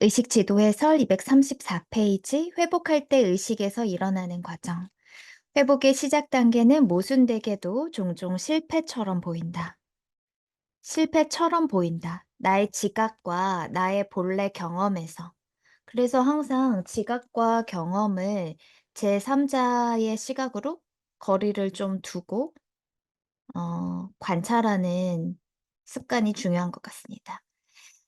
의식 지도 해설 234페이지 회복할 때 의식에서 일어나는 과정. 회복의 시작 단계는 모순되게도 종종 실패처럼 보인다. 실패처럼 보인다. 나의 지각과 나의 본래 경험에서. 그래서 항상 지각과 경험을 제3자의 시각으로 거리를 좀 두고 관찰하는 습관이 중요한 것 같습니다.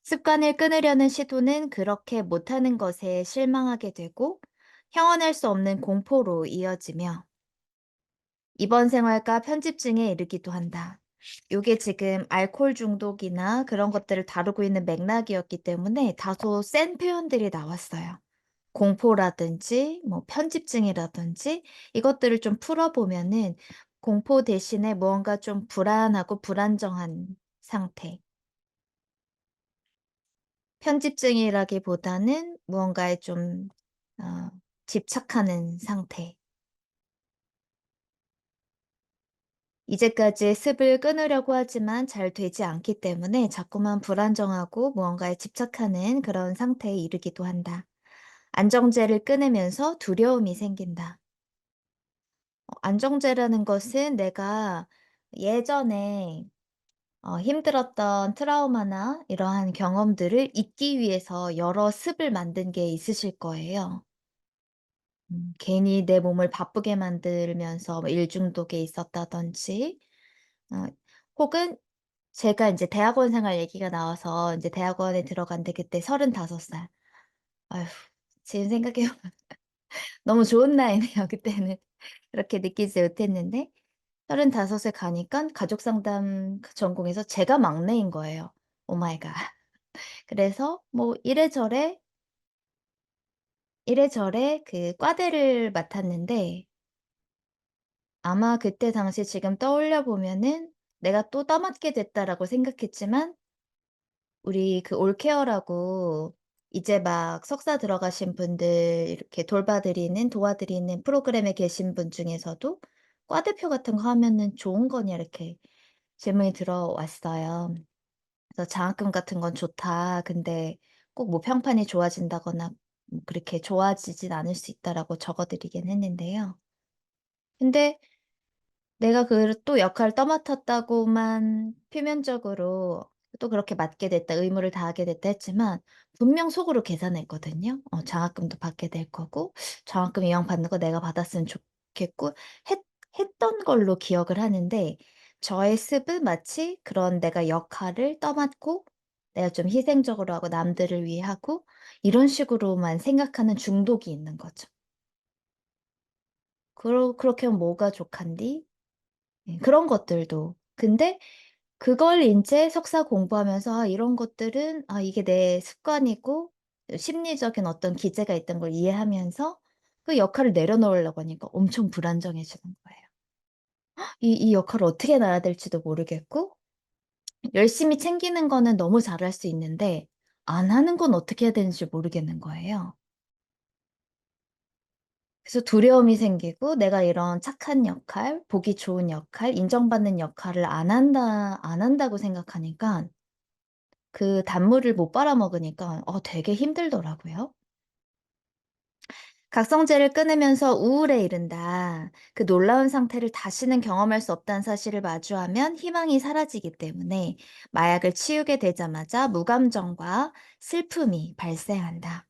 습관을 끊으려는 시도는 그렇게 못하는 것에 실망하게 되고 형언할 수 없는 공포로 이어지며 입원 생활과 편집증에 이르기도 한다. 요게 지금 알코올 중독이나 그런 것들을 다루고 있는 맥락이었기 때문에 다소 센 표현들이 나왔어요. 공포라든지 뭐 편집증이라든지 이것들을 좀 풀어보면은 공포 대신에 무언가 좀 불안하고 불안정한 상태. 편집증이라기보다는 무언가에 좀 어 집착하는 상태. 이제까지의 습을 끊으려고 하지만 잘 되지 않기 때문에 자꾸만 불안정하고 무언가에 집착하는 그런 상태에 이르기도 한다. 안정제를 끊으면서 두려움이 생긴다. 안정제라는 것은 내가 예전에 힘들었던 트라우마나 이러한 경험들을 잊기 위해서 여러 습을 만든 게 있으실 거예요. 괜히 내 몸을 바쁘게 만들면서 뭐 일 중독에 있었다든지 어 혹은 제가 인제 대학원 생활 얘기가 나와서 인제 대학원에 들어갔는데 그때 35살. 아휴, 지금 생각해 보면 너무 좋은 나이네요. 그때는 그렇게 느끼지 못했는데 35에 가니깐 가족 상담 전공에서 제가 막내인 거예요. 오 마이 갓. 그래서 뭐 이래저래 그 과대를 맡았는데 아마 그때 당시 지금 떠올려 보면은 '내가 또 떠맡게 됐다.'라고 생각했지만 우리 그 올케어라고 이제 막 석사 들어가신 분들 이렇게 도와드리는 프로그램에 계신 분 중에서도 "과 대표 같은 거 하면은 좋은 거냐?" 이렇게 질문이 들어왔어요. 그래서 "장학금 같은 건 좋다. 근데 꼭 뭐 평판이 좋아진다거나 그렇게 좋아지진 않을 수 있다."라고 적어 드리긴 했는데요. 근데 내가 그 또 역할을 떠맡았다고만 표면적으로 또 그렇게 맡게 됐다, 의무를 다하게 됐다 했지만 분명 속으로 계산했거든요. 장학금도 받게 될 거고 장학금 이왕 받는 거 내가 받았으면 좋겠고 했 했던 걸로 기억을 하는데 저의 습은 마치 그런 내가 역할을 떠맡고 내가 좀 희생적으로 하고 남들을 위해 하고 이런 식으로만 생각하는 중독이 있는 거죠. 그렇게 하면 뭐가 좋간디? 그런 것들도. 근데 그걸 인제 석사 공부하면서 '아 이런 것들은 이게 내 습관이고 심리적인 어떤 기제가 있던 걸 이해하면서 그 역할을 내려놓으려고 하니까 엄청 불안정해지는 거예요. 이 역할을 어떻게 놔야 될지도 모르겠고 열심히 챙기는 거는 너무 잘할 수 있는데 안 하는 건 어떻게 해야 되는지 모르겠는 거예요. 그래서 두려움이 생기고 내가 이런 착한 역할, 보기 좋은 역할, 인정받는 역할을 안 한다고 생각하니까 그 단물을 못 빨아먹으니까 되게 힘들더라고요. 각성제를 끊으면서 우울에 이른다. 그 놀라운 상태를 다시는 경험할 수 없다는 사실을 마주하면 희망이 사라지기 때문에 마약을 치우게 되자마자 무감정과 슬픔이 발생한다.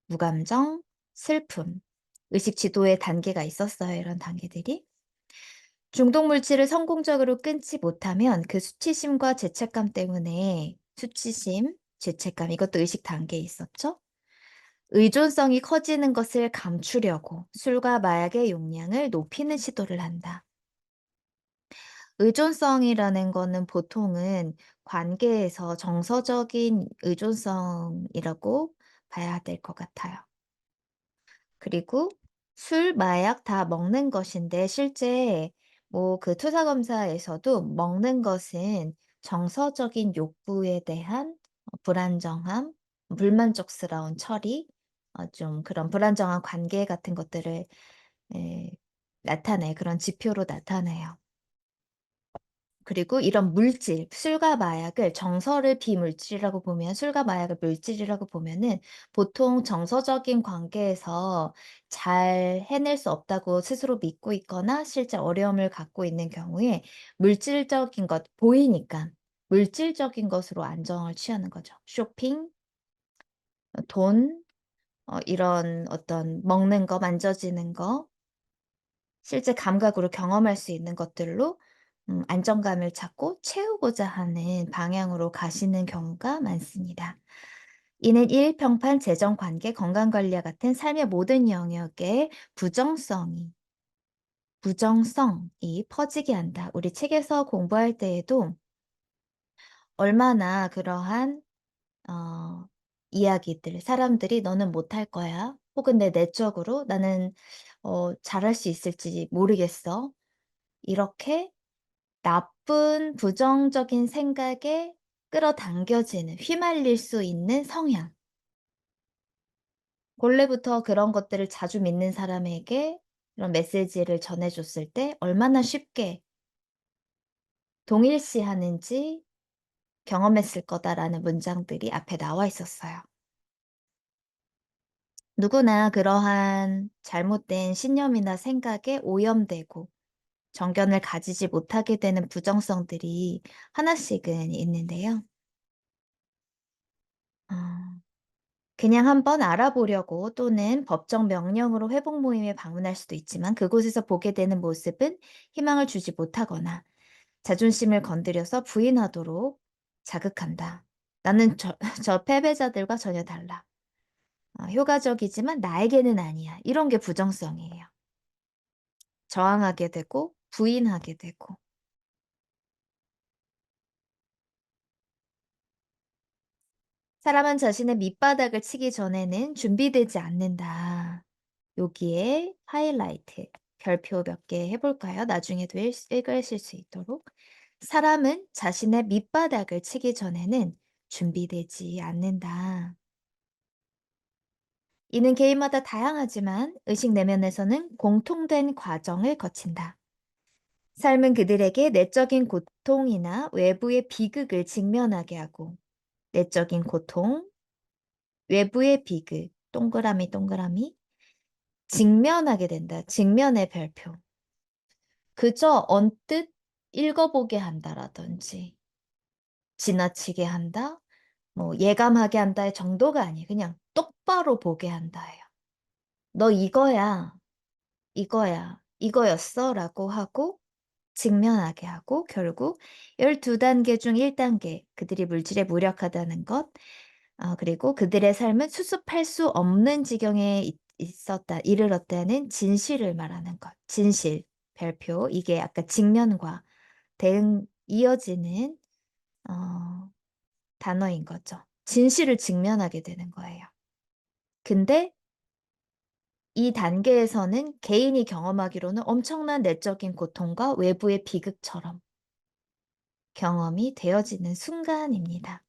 무감정, 슬픔. 의식 지도의 단계가 있었어요, 이런 단계들이. 중독 물질을 성공적으로 끊지 못하면 그 수치심과 죄책감 때문에 수치심, 죄책감 이것도 의식 단계에 있었죠. 의존성이 커지는 것을 감추려고 술과 마약의 용량을 높이는 시도를 한다. 의존성이라는 거는 보통은 관계에서 정서적인 의존성이라고 봐야 될 것 같아요. 그리고 술, 마약 다 먹는 것인데 실제 뭐 그 투사 검사에서도 먹는 것은 정서적인 욕구에 대한 불안정함, 불만족스러운 처리, 좀 그런 불안정한 관계 같은 것들을 에, 그런 지표로 나타내요. 그리고 이런 물질, 술과 마약을 정서를 비물질이라고 보면 술과 마약을 물질이라고 보면은 보통 정서적인 관계에서 잘 해낼 수 없다고 스스로 믿고 있거나 실제 어려움을 갖고 있는 경우에 물질적인 것 보이니까 물질적인 것으로 안정을 취하는 거죠. 쇼핑, 돈, 이런 어떤 먹는 거, 만져지는 거, 실제 감각으로 경험할 수 있는 것들로 안정감을 찾고 채우고자 하는 방향으로 가시는 경우가 많습니다. 이는 일, 평판, 재정, 관계, 건강관리와 같은 삶의 모든 영역에 부정성이 퍼지게 한다. 우리 책에서 공부할 때에도 얼마나 그러한 어 이야기들 사람들이 "너는 못할 거야." 혹은 "내 내적으로 나는 잘할 수 있을지 모르겠어." 이렇게 나쁜 부정적인 생각에 끌어당겨지는 휘말릴 수 있는 성향. 본래부터 그런 것들을 자주 믿는 사람에게 이런 메시지를 전해 줬을 때 얼마나 쉽게 동일시하는지 경험했을 거다라는 문장들이 앞에 나와 있었어요. 누구나 그러한 잘못된 신념이나 생각에 오염되고 정견을 가지지 못하게 되는 부정성들이 하나씩은 있는데요. 어. 그냥 한번 알아보려고 또는 법정 명령으로 회복 모임에 방문할 수도 있지만 그곳에서 보게 되는 모습은 희망을 주지 못하거나 자존심을 건드려서 부인하도록 자극한다. 나는 저 패배자들과 전혀 달라. 효과적이지만 나에게는 아니야. 이런 게 부정성이에요. 저항하게 되고 부인하게 되고. 사람은 자신의 밑바닥을 치기 전에는 준비되지 않는다. 여기에 하이라이트 별표 몇 개 해 볼까요? 나중에도 읽으실 수 있도록. 사람은 자신의 밑바닥을 치기 전에는 준비되지 않는다. 이는 개인마다 다양하지만 의식 내면에서는 공통된 과정을 거친다. 삶은 그들에게 내적인 고통이나 외부의 비극을 직면하게 하고 내적인 고통, 외부의 비극, 동그라미, 동그라미, 직면하게 된다. 직면의 별표. 그저 언뜻 읽어보게 한다라든지 지나치게 한다, 뭐 예감하게 한다의 정도가 아니에요. 그냥 똑바로 보게 한다예요. "너 이거야. 이거야. 이거였어."라고 하고 직면하게 하고 결국 12 단계 중 1 단계 그들이 물질에 무력하다는 것 그리고 그들의 삶은 수습할 수 없는 지경에 있었다 이르렀다는 진실을 말하는 것. 진실, 별표 이게 아까 직면과 대응 이어지는 어 단어인 거죠. 진실을 직면하게 되는 거예요. 근데 이 단계에서는 개인이 경험하기로는 엄청난 내적인 고통과 외부의 비극처럼 경험이 되어지는 순간입니다.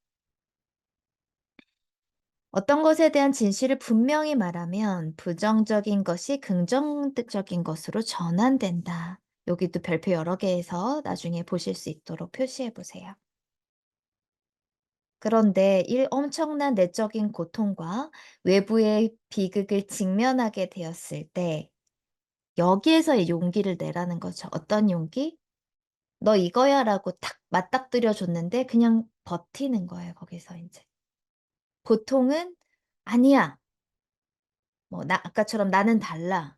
어떤 것에 대한 진실을 분명히 말하면 부정적인 것이 긍정적인 것으로 전환된다. 여기도 별표 여러 개에서 나중에 보실 수 있도록 표시해 보세요. 그런데 이 엄청난 내적인 고통과 외부의 비극을 직면하게 되었을 때 여기에서의 용기를 내라는 거죠. 어떤 용기? "너 이거야."라고 탁 맞닥뜨려 줬는데 그냥 버티는 거예요 거기서 인제. 고통은 "아니야." 뭐 나 아까처럼 "나는 달라."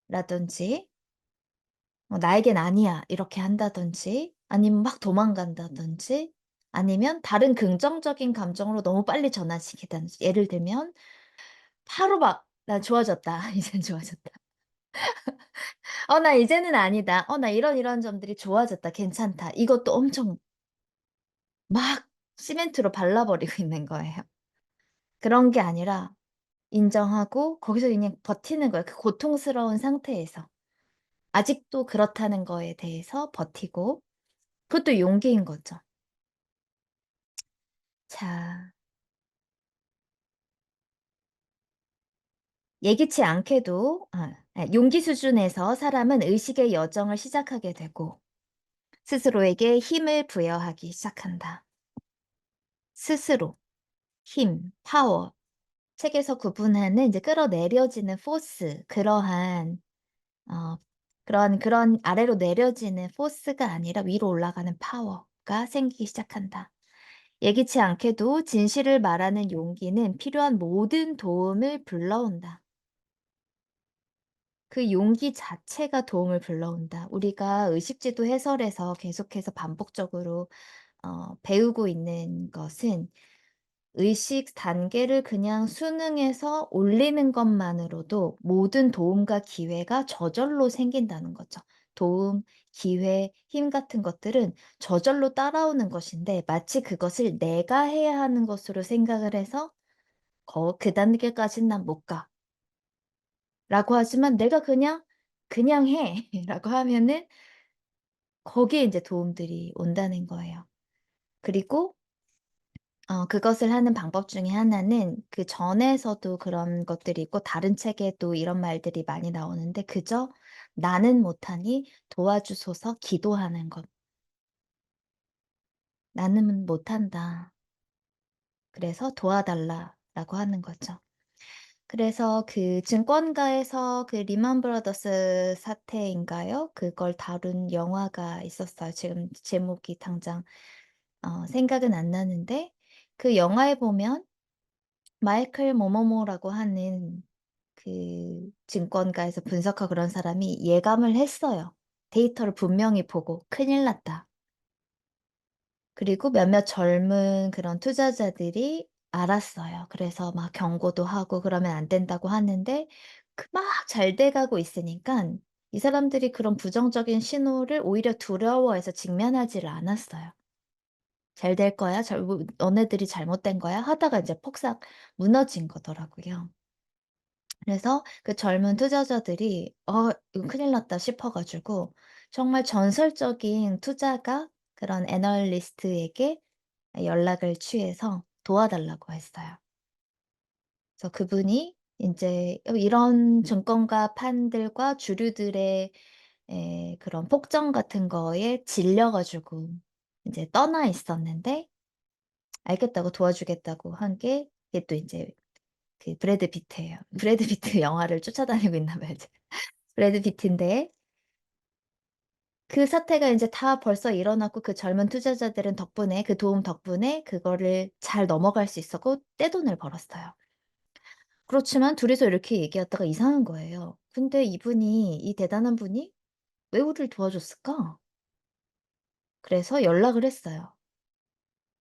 라든지 "나에겐 아니야." 이렇게 한다든지 아니면 막 도망간다든지 아니면 다른 긍정적인 감정으로 너무 빨리 전환시키든지 예를 들면 바로 막 "나 좋아졌다. 이젠 좋아졌다. 나 이제는 아니다. 나 이런 점들이 좋아졌다. 괜찮다." 이것도 엄청 막 시멘트로 발라 버리고 있는 거예요. 그런 게 아니라 인정하고 거기서 그냥 버티는 거예요. 그 고통스러운 상태에서. 아직도 그렇다는 거에 대해서 버티고 그것도 용기인 거죠. 자, 예기치 않게도 용기 수준에서 사람은 의식의 여정을 시작하게 되고 스스로에게 힘을 부여하기 시작한다. 스스로, 힘, 파워. 책에서 구분하는 이제 끌어내려지는 포스, 어 그런 아래로 내려지는 포스가 아니라 위로 올라가는 파워가 생기기 시작한다. 예기치 않게도 진실을 말하는 용기는 필요한 모든 도움을 불러온다. 그 용기 자체가 도움을 불러온다. 우리가 의식지도 해설에서 계속해서 반복적으로 배우고 있는 것은 의식 단계를 그냥 수능해서 올리는 것만으로도 모든 도움과 기회가 저절로 생긴다는 거죠. 도움, 기회, 힘 같은 것들은 저절로 따라오는 것인데 마치 그것을 내가 해야 하는 것으로 생각을 해서 "그 단계까진 난 못 가."라고 하지만 내가 "그냥 해."라고 하면은 거기에 인제 도움들이 온다는 거예요. 그리고 그것을 하는 방법 중에 하나는 그전에서도 그런 것들이 있고 다른 책에도 이런 말들이 많이 나오는데 그저 "나는 못하니 도와주소서." 기도하는 것. "나는 못한다. 그래서 도와달라."라고 하는 거죠. 그래서 그 증권가에서 그 리만 브라더스 사태인가요? 그걸 다룬 영화가 있었어요. 지금 제목이 당장 생각은 안 나는데 그 영화에 보면 마이클 뭐뭐뭐라고 하는 그 증권가에서 분석하고 그런 사람이 예감을 했어요. 데이터를 분명히 보고 '큰일 났다.' 그리고 몇몇 젊은 그런 투자자들이 알았어요. 그래서 막 경고도 하고 그러면 안 된다고 하는데 막 잘 돼 가고 있으니깐 이 사람들이 그런 부정적인 신호를 오히려 두려워해서 직면하지를 않았어요. '잘 될 거야. 너네들이 잘못된 거야.' 하다가 이제 폭삭 무너진 거더라고요. 그래서 그 젊은 투자자들이 '이거 큰일 났다.' 싶어 가지고 정말 전설적인 투자가 그런 애널리스트에게 연락을 취해서 도와달라고 했어요. 그래서 그분이 인제 이런 증권가 판들과 주류들의 그런 폭정 같은 거에 질려 가지고 인제 떠나 있었는데 알겠다고 도와주겠다고 한 게 이게 또 인제 그 브래드 피트예요. 브래드 피트 영화를 쫓아다니고 있나 봐요 제가. 브래드 피트인데 그 사태가 인제 다 벌써 일어났고 그 젊은 투자자들은 덕분에 그 도움 덕분에 그거를 잘 넘어갈 수 있었고 떼돈을 벌었어요. 그렇지만 둘이서 이렇게 얘기하다가 이상한 거예요. 근데 이 대단한 분이 왜 우리를 도와줬을까? 그래서 연락을 했어요.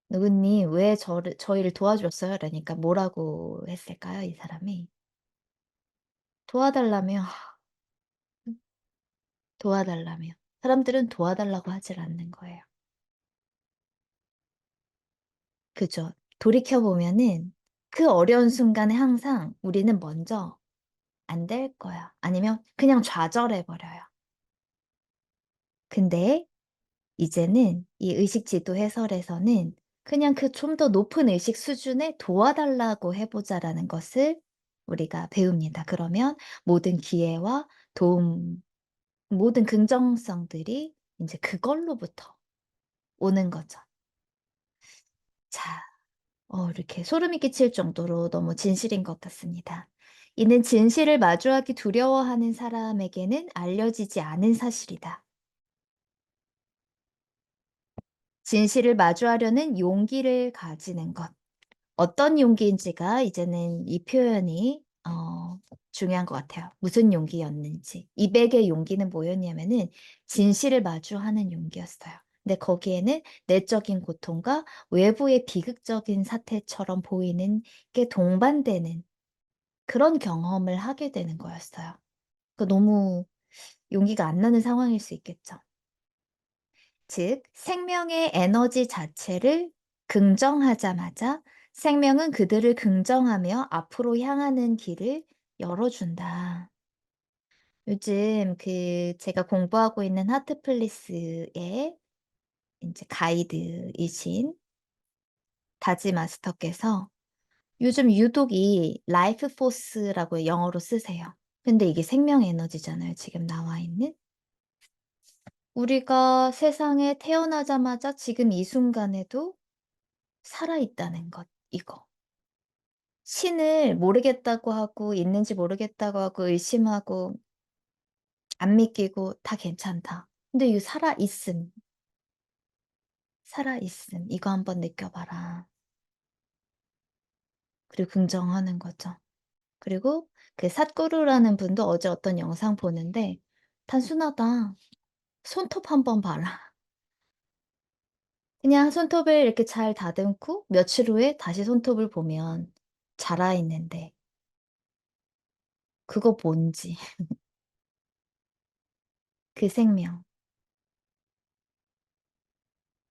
"누구님 왜 저희를 도와줬어요?" 그러니까 뭐라고 했을까요, 이 사람이? 도와달라며. 도와달라며. 사람들은 도와달라고 하질 않는 거예요. 그죠. 돌이켜 보면은 그 어려운 순간에 항상 우리는 먼저 "안 될 거야." 아니면 그냥 좌절해 버려요. 근데 이제는 이 의식 지도 해설에서는 그냥 그 좀 더 높은 의식 수준에 "도와달라고 해 보자."라는 것을 우리가 배웁니다. 그러면 모든 기회와 도움, 모든 긍정성들이 인제 그걸로부터 오는 거죠. 자. 이렇게 소름이 끼칠 정도로 너무 진실인 것 같습니다. 이는 진실을 마주하기 두려워하는 사람에게는 알려지지 않은 사실이다. 진실을 마주하려는 용기를 가지는 것. 어떤 용기인지가 이제는 이 표현이 중요한 것 같아요. 무슨 용기였는지. 이 백의 용기는 뭐였냐면은 진실을 마주하는 용기였어요. 근데 거기에는 내적인 고통과 외부의 비극적인 사태처럼 보이는 게 동반되는 그런 경험을 하게 되는 거였어요. 너무 용기가 안 나는 상황일 수 있겠죠. 즉 생명의 에너지 자체를 긍정하자마자 생명은 그들을 긍정하며 앞으로 향하는 길을 열어준다. 요즘 제가 공부하고 있는 하트플리스의 인제 가이드이신 다지 마스터께서 요즘 유독 이 라이프 포스라고 영어로 쓰세요. 근데 이게 생명 에너지잖아요, 지금 나와 있는. 우리가 세상에 태어나자마자 지금 이 순간에도 살아 있다는 것 이거. 신을 모르겠다고 하고 있는지 모르겠다고 하고 의심하고 안 믿기고 다 괜찮다. 근데 이 살아 있음, 살아 있음 이거 한번 느껴 봐라. 그리고 긍정하는 거죠. 그리고 그 삿구루라는 분도 어제 어떤 영상 보는데 "단순하다. 손톱 한번 봐라." 그냥 손톱을 이렇게 잘 다듬고 며칠 후에 다시 손톱을 보면 자라 있는데 그거 뭔지 그 생명.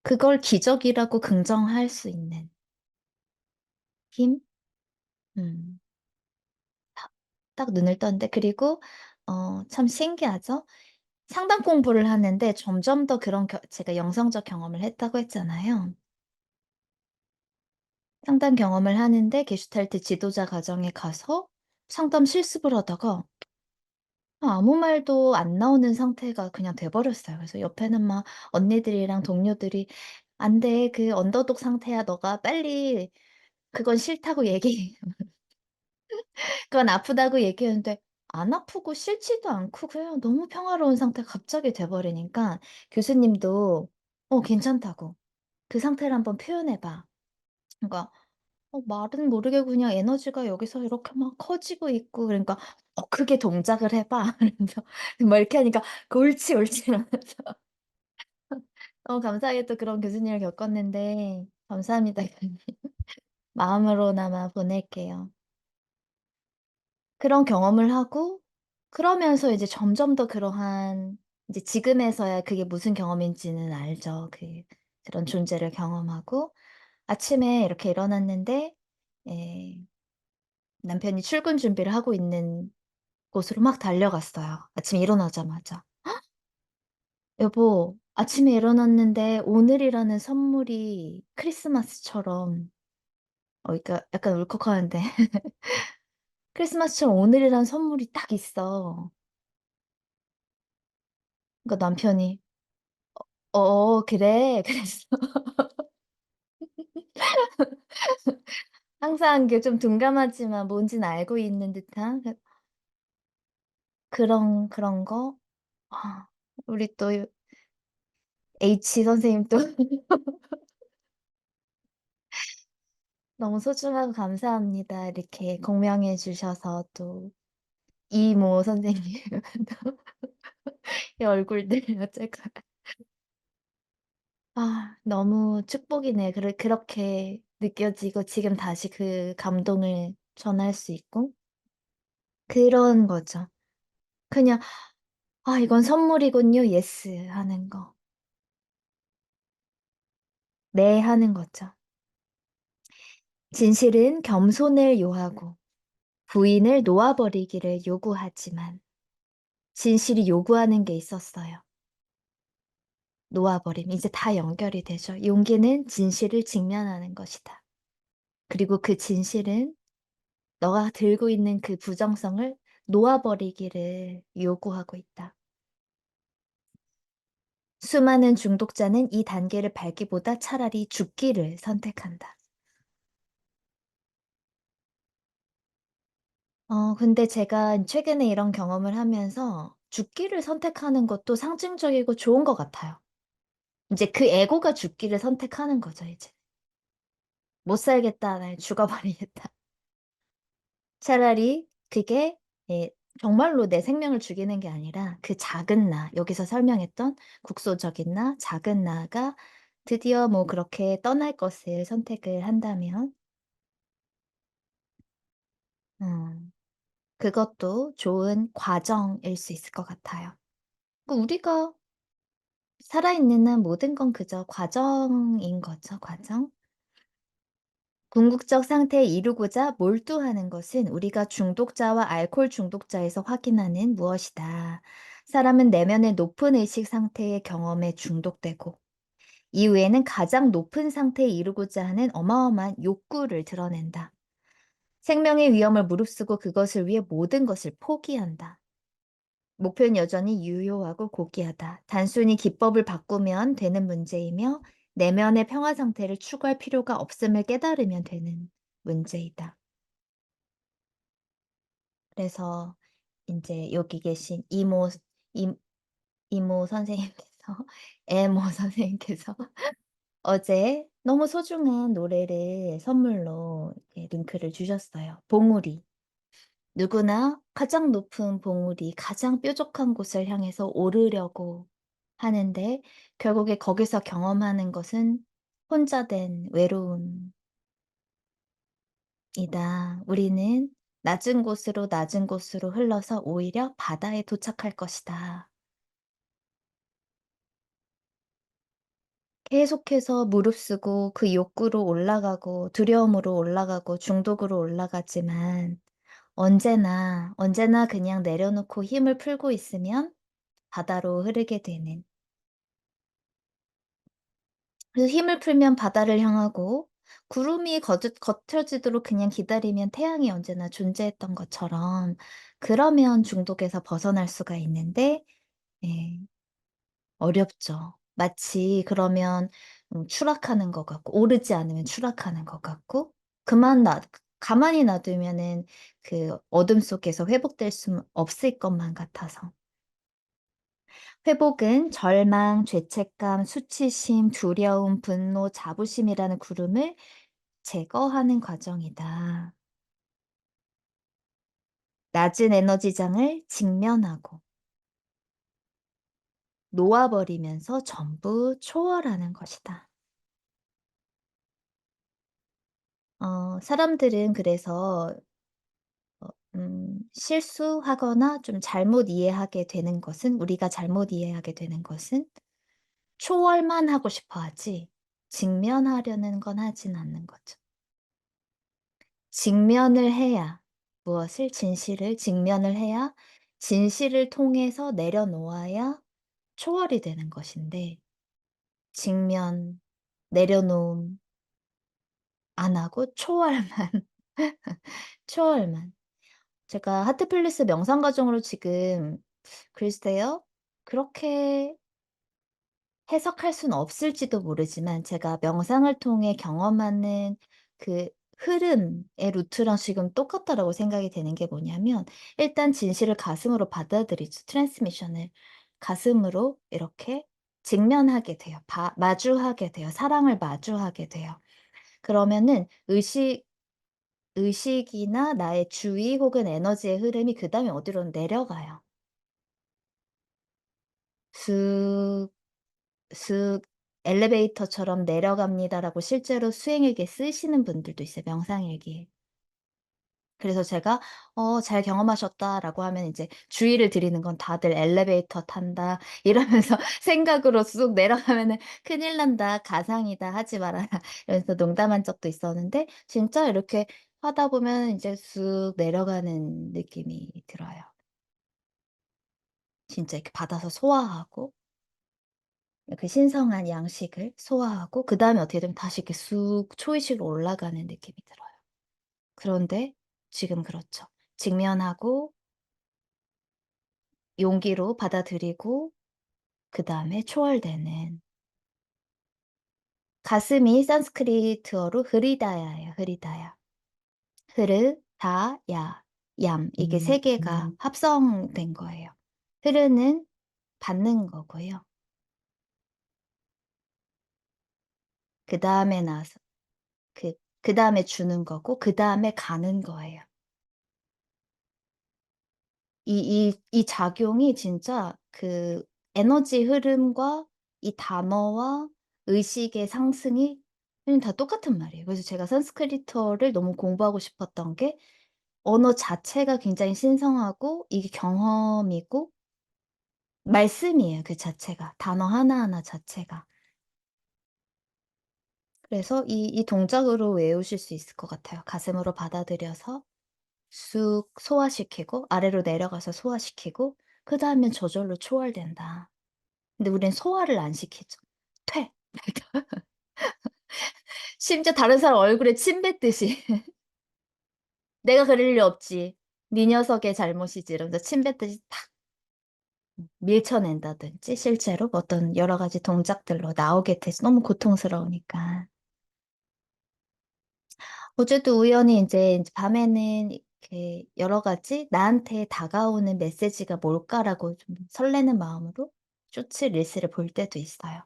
그걸 기적이라고 긍정할 수 있는 힘? 음. 딱 눈을 떴는데 그리고 참 신기하죠? 상담 공부를 하는데 점점 더 그런 제가 영성적 경험을 했다고 했잖아요. 상담 경험을 하는데 게슈탈트 지도자 과정에 가서 상담 실습을 하다가 아무 말도 안 나오는 상태가 그냥 돼 버렸어요. 그래서 옆에는 막 언니들이랑 동료들이 "안 돼. 그 언더독 상태야. 너가 빨리 그건 싫다고 얘기해." 그건 아프다고 얘기했는데 안 아프고 싫지도 않고 그냥 너무 평화로운 상태가 갑자기 돼 버리니까 교수님도 괜찮다고 "그 상태를 한번 표현해 봐." 그러니까 말은 모르게 그냥 에너지가 여기서 이렇게 막 커지고 있고 그러니까 크게 동작을 해 봐." 이러면서 막 이렇게 하니까 그 "옳지, 옳지." 이러면서 감사하게 또 그런 교수님을 겪었는데 감사합니다 교수님. 마음으로나마 보낼게요. 그런 경험을 하고 그러면서 이제 점점 더 그러한 이제 지금에서야 그게 무슨 경험인지는 알죠. 그런 존재를 경험하고 아침에 이렇게 일어났는데 예 남편이 출근 준비를 하고 있는 곳으로 막 달려갔어요, 아침에 일어나자마자. "여보 아침에 일어났는데 오늘이라는 선물이 크리스마스처럼" 그러니까 약간 울컥하는데 "크리스마스처럼 오늘이라는 선물이 딱 있어." 그러니까 남편이 그래." 그랬어. 항상 그 좀 둔감하지만 뭔지는 알고 있는 듯한 그런 거. 아 우리 또 H 선생님 또 너무 소중하고 감사합니다. 이렇게 공명해 주셔서 또 이모 선생님 이 얼굴들 어쩔까. 너무 축복이네요. 그렇게 느껴지고 지금 다시 그 감동을 전할 수 있고 그런 거죠. 그냥 '아 이건 선물이군요. 예스.' 하는 거. 네 하는 거죠. 진실은 겸손을 요하고 부인을 놓아 버리기를 요구하지만 진실이 요구하는 게 있었어요. 놓아 버림. 이제 다 연결이 되죠. 용기는 진실을 직면하는 것이다. 그리고 그 진실은 너가 들고 있는 그 부정성을 놓아 버리기를 요구하고 있다. 수많은 중독자는 이 단계를 밟기보다 차라리 죽기를 선택한다. 근데 제가 최근에 이런 경험을 하면서 죽기를 선택하는 것도 상징적이고 좋은 것 같아요. 인제 그 에고가 죽기를 선택하는 거죠 이제. '못 살겠다. 날 죽어 버리겠다.' 차라리 그게 예 정말로 내 생명을 죽이는 게 아니라 그 작은 나 여기서 설명했던 국소적인 나, 작은 나가 드디어 뭐 그렇게 떠날 것을 선택을 한다면 음 그것도 좋은 과정일 수 있을 것 같아요. 우리가 살아있는 한 모든 건 그저 과정인 거죠, 과정. 궁극적 상태에 이루고자 몰두하는 것은 우리가 중독자와 알코올 중독자에서 확인하는 무엇이다. 사람은 내면의 높은 의식 상태의 경험에 중독되고 이후에는 가장 높은 상태에 이르고자 하는 어마어마한 욕구를 드러낸다. 생명의 위험을 무릅쓰고 그것을 위해 모든 것을 포기한다. 목표는 여전히 유효하고 고귀하다. 단순히 기법을 바꾸면 되는 문제이며 내면의 평화 상태를 추구할 필요가 없음을 깨달으면 되는 문제이다. 그래서 인제 여기 계신 임 이모 선생님께서 애모 선생님께서 어제 너무 소중한 노래를 선물로 이렇게 링크를 주셨어요. 봉우리. 누구나 가장 높은 봉우리, 가장 뾰족한 곳을 향해서 오르려고 하는데 결국에 거기서 경험하는 것은 혼자 된 외로움이다. 우리는 낮은 곳으로 흘러서 오히려 바다에 도착할 것이다. 계속해서 무릅쓰고 그 욕구로 올라가고 두려움으로 올라가고 중독으로 올라가지만 언제나 그냥 내려놓고 힘을 풀고 있으면 바다로 흐르게 되는, 그래서 힘을 풀면 바다를 향하고 구름이 겉혀지도록 그냥 기다리면 태양이 언제나 존재했던 것처럼 그러면 중독에서 벗어날 수가 있는데 예 어렵죠. 마치 그러면 추락하는 것 같고 오르지 않으면 추락하는 것 같고 그만 놔 가만히 놔두면은 그 어둠 속에서 회복될 수는 없을 것만 같아서. 회복은 절망, 죄책감, 수치심, 두려움, 분노, 자부심이라는 구름을 제거하는 과정이다. 낮은 에너지장을 직면하고 놓아버리면서 전부 초월하는 것이다. 사람들은 그래서 실수하거나 좀 잘못 이해하게 되는 것은 우리가 잘못 이해하게 되는 것은 초월만 하고 싶어 하지 직면하려는 건 하진 않는 거죠. 직면을 해야 무엇을 진실을 직면을 해야 진실을 통해서 내려놓아야 초월이 되는 것인데 직면, 내려놓음 안 하고 초월만, 초월만. 제가 하트플리스 명상 과정으로 지금 글쎄요. 그렇게 해석할 수는 없을지도 모르지만 제가 명상을 통해 경험하는 그 흐름의 루트랑 지금 똑같다라고 생각이 되는 게 뭐냐면 일단 진실을 가슴으로 받아들이죠. 트랜스미션을 가슴으로 이렇게 직면하게 돼요. 마주하게 돼요. 사랑을 마주하게 돼요. 그러면은 의식이나 나의 주의 혹은 에너지의 흐름이 그다음에 어디로 내려가요. 슥 슥 "엘리베이터처럼 내려갑니다."라고 실제로 수행일기에 쓰시는 분들도 있어요, 명상일기에. 그래서 제가 "잘 경험하셨다."라고 하면 이제 주의를 드리는 건 "다들 엘리베이터 탄다." 이러면서 생각으로 쑥 내려가면은 "큰일 난다. 가상이다. 하지 말아라." 이러면서 농담한 적도 있었는데 진짜 이렇게 하다 보면 인제 쑥 내려가는 느낌이 들어요. 진짜 이렇게 받아서 소화하고 그 신성한 양식을 소화하고 그다음에 어떻게 되면 다시 이렇게 쑥 초이식으로 올라가는 느낌이 들어요. 그런데 지금 그렇죠. 직면하고 용기로 받아들이고 그다음에 초월되는. 가슴이 산스크리트어로 흐리다야예요, 흐리다야. 흐르, 다, 야, 얌 이게 세 개가 합성된 거예요. 흐르는 받는 거고요. 그다음에 나서 그다음에 주는 거고 그다음에 가는 거예요. 이 작용이 진짜 그 에너지 흐름과 이 단어와 의식의 상승이 그냥 다 똑같은 말이에요. 그래서 제가 산스크리트어를 너무 공부하고 싶었던 게 언어 자체가 굉장히 신성하고 이게 경험이고 말씀이에요, 그 자체가. 단어 하나하나 자체가. 그래서 이 동작으로 외우실 수 있을 것 같아요. 가슴으로 받아들여서 쑥 소화시키고 아래로 내려가서 소화시키고 그다음엔 저절로 초월된다. 근데 우린 소화를 안 시키죠. 퇴. 심지어 다른 사람 얼굴에 침 뱉듯이. "내가 그럴 리 없지. 네 녀석의 잘못이지." 이러면서 침 뱉듯이 탁 밀쳐낸다든지 실제로 어떤 여러 가지 동작들로 나오게 돼서 너무 고통스러우니까. 어제도 우연히 인제 밤에는 이렇게 여러 가지 '나한테 다가오는 메시지가 뭘까?'라고 좀 설레는 마음으로 쇼츠 릴스를 볼 때도 있어요.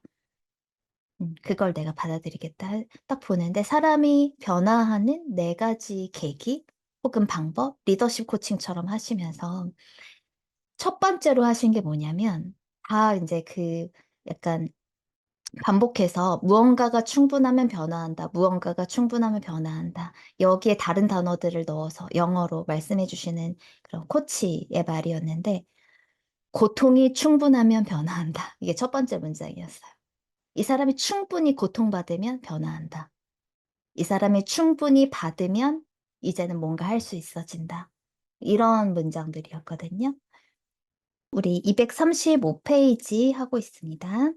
'그걸 내가 받아들이겠다.' 딱 보는데 사람이 변화하는 4 가지 계기 혹은 방법 리더십 코칭처럼 하시면서 첫 번째로 하신 게 뭐냐면 다 인제 그 약간 반복해서 "무언가가 충분하면 변화한다. 무언가가 충분하면 변화한다." 여기에 다른 단어들을 넣어서 영어로 말씀해 주시는 그런 코치의 말이었는데 "고통이 충분하면 변화한다." 이게 첫 번째 문장이었어요. 이 사람이 충분히 고통받으면 변화한다. 이 사람이 충분히 받으면 이제는 뭔가 할 수 있어진다. 이런 문장들이었거든요. 우리 235 페이지 하고 있습니다.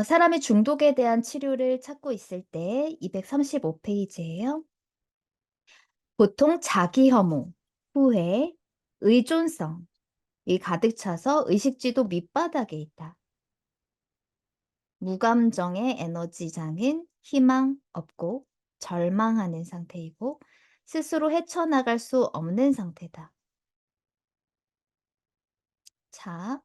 사람이 중독에 대한 치료를 찾고 있을 때 235 페이지예요. 보통 자기 혐오, 후회, 의존성 이 가득 차서 의식주도 밑바닥에 있다. 무감정의 에너지장은 희망 없고 절망하는 상태이고 스스로 헤쳐나갈 수 없는 상태다. 자,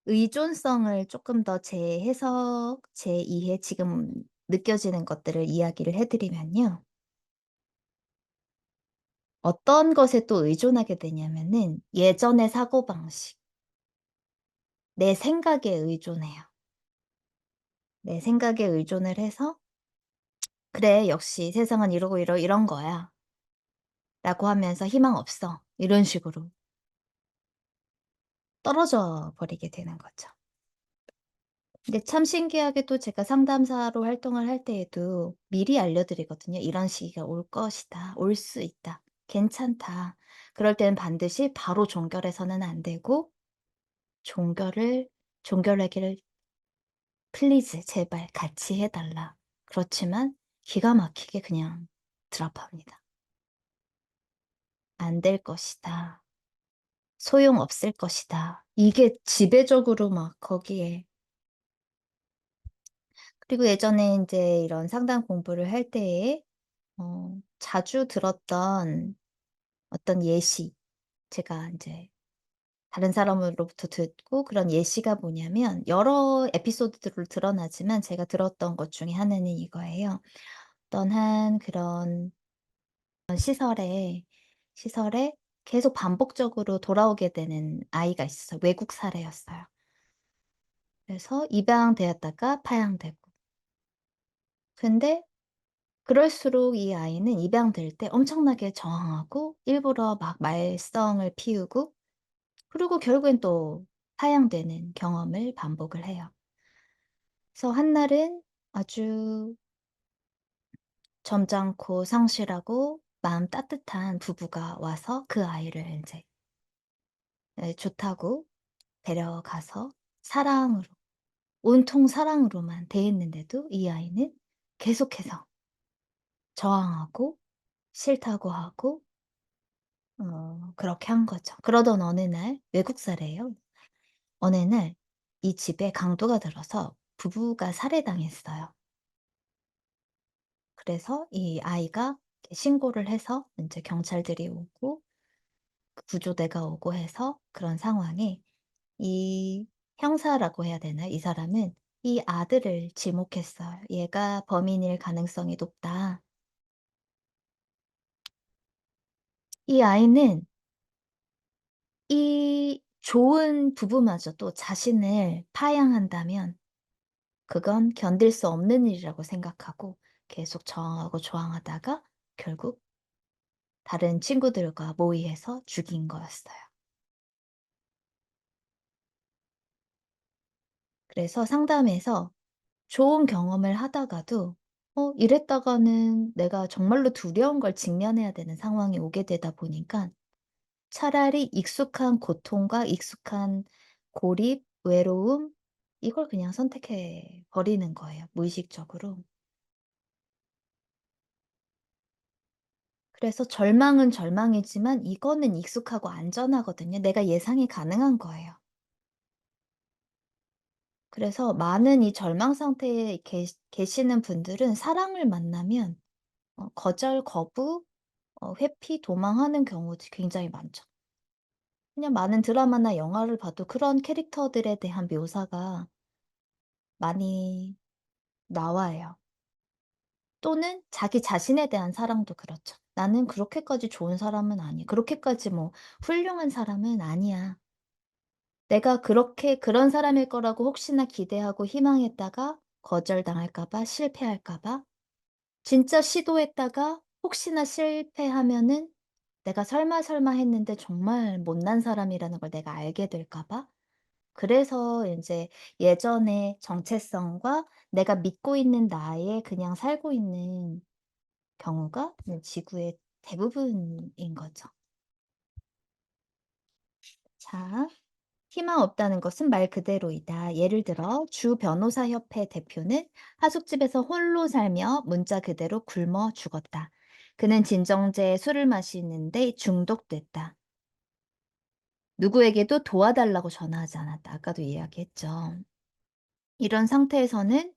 의존성을 조금 더 재해석, 재이해 지금 느껴지는 것들을 이야기를 해 드리면요. 어떤 것에 또 의존하게 되냐면은 예전의 사고방식, 내 생각에 의존해요. 내 생각에 의존을 해서 '그래 역시 세상은 이러고 이런 거야.'라고 하면서 '희망 없어.' 이런 식으로 떨어져 버리게 되는 거죠. 근데 참 신기하게도 제가 상담사로 활동을 할 때에도 미리 알려 드리거든요. "이런 시기가 올 것이다. 올 수 있다. 괜찮다." 그럴 때는 반드시 바로 종결해서는 안 되고 종결을 종결하기를 "플리즈 제발 같이 해 달라." 그렇지만 기가 막히게 그냥 드랍합니다. "안 될 것이다. 소용없을 것이다." 이게 지배적으로 막 거기에 그리고 예전에 인제 이런 상담 공부를 할 때에 자주 들었던 어떤 예시 제가 인제 다른 사람으로부터 듣고 그런 예시가 뭐냐면 여러 에피소드들로 드러나지만 제가 들었던 것 중에 하나는 이거예요. 어떤 한 그런 시설에 계속 반복적으로 돌아오게 되는 아이가 있었어요. 외국 사례였어요. 그래서 입양되었다가 파양되고. 근데 그럴수록 이 아이는 입양될 때 엄청나게 저항하고 일부러 막 말썽을 피우고 그리고 결국엔 또 파양되는 경험을 반복을 해요. 그래서 한날은 아주 점잖고 성실하고 마음 따뜻한 부부가 와서 그 아이를 인제 좋다고 데려가서 사랑으로 온통 사랑으로만 대했는데도 이 아이는 계속해서 저항하고 싫다고 하고 그렇게 한 거죠. 그러던 어느 날 외국 사례예요. 어느 날 이 집에 강도가 들어서 부부가 살해당했어요. 그래서 이 아이가 신고를 해서 인제 경찰들이 오고 그 구조대가 오고 해서 그런 상황에 이 형사라고 해야 되나요? 이 사람은 이 아들을 지목했어요. "얘가 범인일 가능성이 높다." 이 아이는 이 좋은 부부마저도 자신을 파양한다면 그건 견딜 수 없는 일이라고 생각하고 계속 저항하고 저항하다가 결국 다른 친구들과 모의해서 죽인 거였어요. 그래서 상담에서 좋은 경험을 하다가도 이랬다가는 내가 정말로 두려운 걸 직면해야 되는 상황이 오게 되다 보니까 차라리 익숙한 고통과 익숙한 고립, 외로움 이걸 그냥 선택해 버리는 거예요, 무의식적으로. 그래서 절망은 절망이지만 이거는 익숙하고 안전하거든요. 내가 예상이 가능한 거예요. 그래서 많은 이 절망 상태에 계시는 분들은 사랑을 만나면 거절, 거부, 회피, 도망하는 경우도 굉장히 많죠. 그냥 많은 드라마나 영화를 봐도 그런 캐릭터들에 대한 묘사가 많이 나와요. 또는 자기 자신에 대한 사랑도 그렇죠. '나는 그렇게까지 좋은 사람은 아니야. 그렇게까지 뭐 훌륭한 사람은 아니야.' 내가 그렇게 그런 사람일 거라고 혹시나 기대하고 희망했다가 거절당할까 봐, 실패할까 봐, 진짜 시도했다가 혹시나 실패하면은 내가 설마 설마 했는데 정말 못난 사람이라는 걸 내가 알게 될까 봐, 그래서 인제 예전의 정체성과 내가 믿고 있는 나에 그냥 살고 있는 경우가 지구의 대부분인 거죠. 자, 희망 없다는 것은 말 그대로이다. 예를 들어 주 변호사 협회 대표는 하숙집에서 홀로 살며 문자 그대로 굶어 죽었다. 그는 진정제 술을 마시는데 중독됐다. 누구에게도 도와달라고 전화하지 않았다. 아까도 이야기했죠. 이런 상태에서는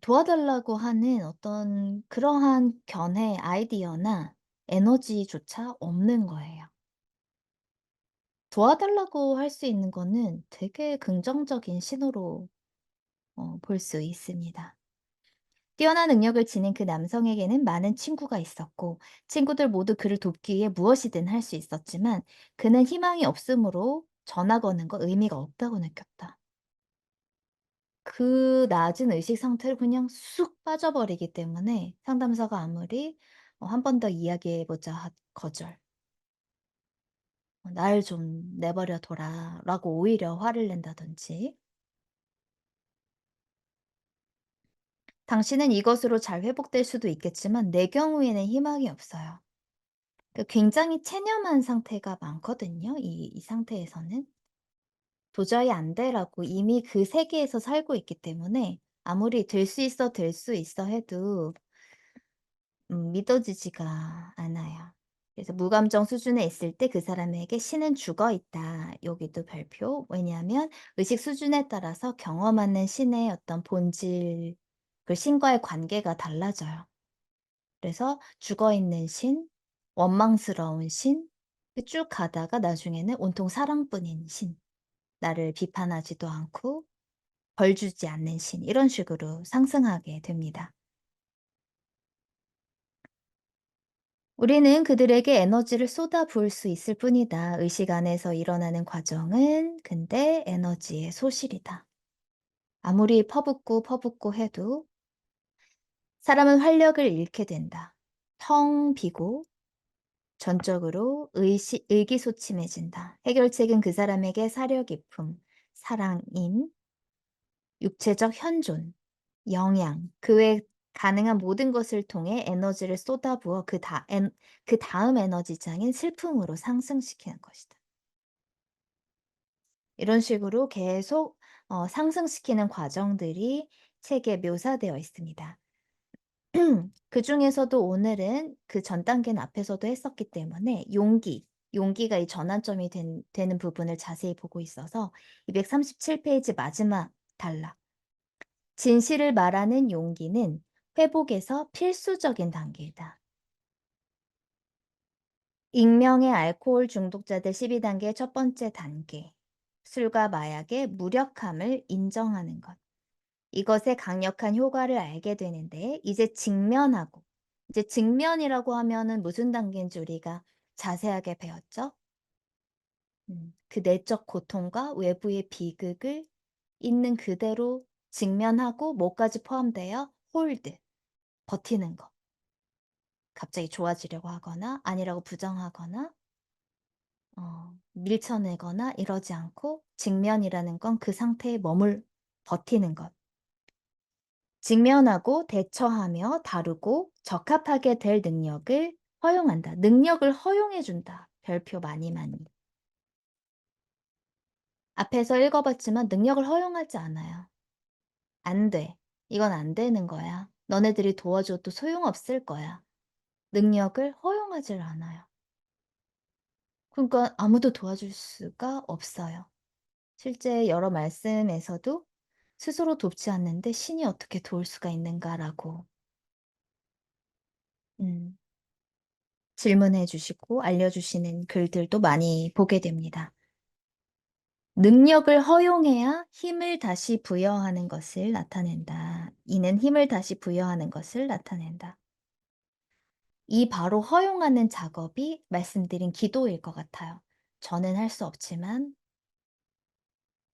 도와달라고 하는 어떤 그러한 견해, 아이디어나 에너지조차 없는 거예요. 도와달라고 할 수 있는 거는 되게 긍정적인 신호로 볼 수 있습니다. 뛰어난 능력을 지닌 그 남성에게는 많은 친구가 있었고 친구들 모두 그를 돕기 위해 무엇이든 할 수 있었지만 그는 희망이 없으므로 전화 거는 거 의미가 없다고 느꼈다. 그 낮은 의식 상태로 그냥 쑥 빠져버리기 때문에 상담사가 아무리 "한 번 더 이야기해 보자." 거절. "날 좀 내버려 둬라."라고 오히려 화를 낸다든지. 당신은 이것으로 잘 회복될 수도 있겠지만 내 경우에는 희망이 없어요. 굉장히 체념한 상태가 많거든요, 이 상태에서는. 도저히 안 돼라고 이미 그 세계에서 살고 있기 때문에 아무리 "될 수 있어, 될 수 있어." 해도 믿어지지가 않아요. 그래서 무감정 수준에 있을 때 그 사람에게 "신은 죽어 있다." 여기도 별표. 왜냐하면 의식 수준에 따라서 경험하는 신의 어떤 본질, 그 신과의 관계가 달라져요. 그래서 죽어 있는 신, 원망스러운 신, 쭉 가다가 나중에는 온통 사랑뿐인 신, 나를 비판하지도 않고 벌 주지 않는 신, 이런 식으로 상승하게 됩니다. 우리는 그들에게 에너지를 쏟아부을 수 있을 뿐이다. 의식 안에서 일어나는 과정은 근데 에너지의 소실이다. 아무리 퍼붓고 퍼붓고 해도 사람은 활력을 잃게 된다. 텅 비고 전적으로 의기소침해진다. 해결책은 그 사람에게 사려 깊음, 사랑임, 육체적 현존, 영양, 그 외 가능한 모든 것을 통해 에너지를 쏟아부어 그다음 에너지장인 슬픔으로 상승시키는 것이다. 이런 식으로 계속 상승시키는 과정들이 책에 묘사되어 있습니다. 그중에서도 오늘은 그 전 단계는 앞에서도 했었기 때문에 용기가 이 전환점이 되는 부분을 자세히 보고 있어서 237 페이지 마지막 단락. 진실을 말하는 용기는 회복에서 필수적인 단계이다. 익명의 알코올 중독자들 12단계 첫 번째 단계. 술과 마약의 무력함을 인정하는 것. 이것의 강력한 효과를 알게 되는데 이제 직면이라고 하면은 무슨 단계인지 우리가 자세하게 배웠죠? 그 내적 고통과 외부의 비극을 있는 그대로 직면하고 뭐까지 포함돼요? 홀드, 버티는 거. 갑자기 좋아지려고 하거나 아니라고 부정하거나 밀쳐내거나 이러지 않고 직면이라는 건 그 상태에 버티는 것. 직면하고 대처하며 다루고 적합하게 될 능력을 허용한다. 능력을 허용해 준다. 별표 많이 많이. 앞에서 읽어 봤지만 능력을 허용하지 않아요. "안 돼. 이건 안 되는 거야. 너네들이 도와줘도 소용없을 거야." 능력을 허용하질 않아요. 그러니까 아무도 도와줄 수가 없어요. 실제 여러 말씀에서도 스스로 돕지 않는데 '신이 어떻게 도울 수가 있는가.'라고 음 질문해 주시고 알려 주시는 글들도 많이 보게 됩니다. "능력을 허용해야 힘을 다시 부여하는 것을 나타낸다. 이는 힘을 다시 부여하는 것을 나타낸다." 이 바로 허용하는 작업이 말씀드린 기도일 것 같아요. "저는 할 수 없지만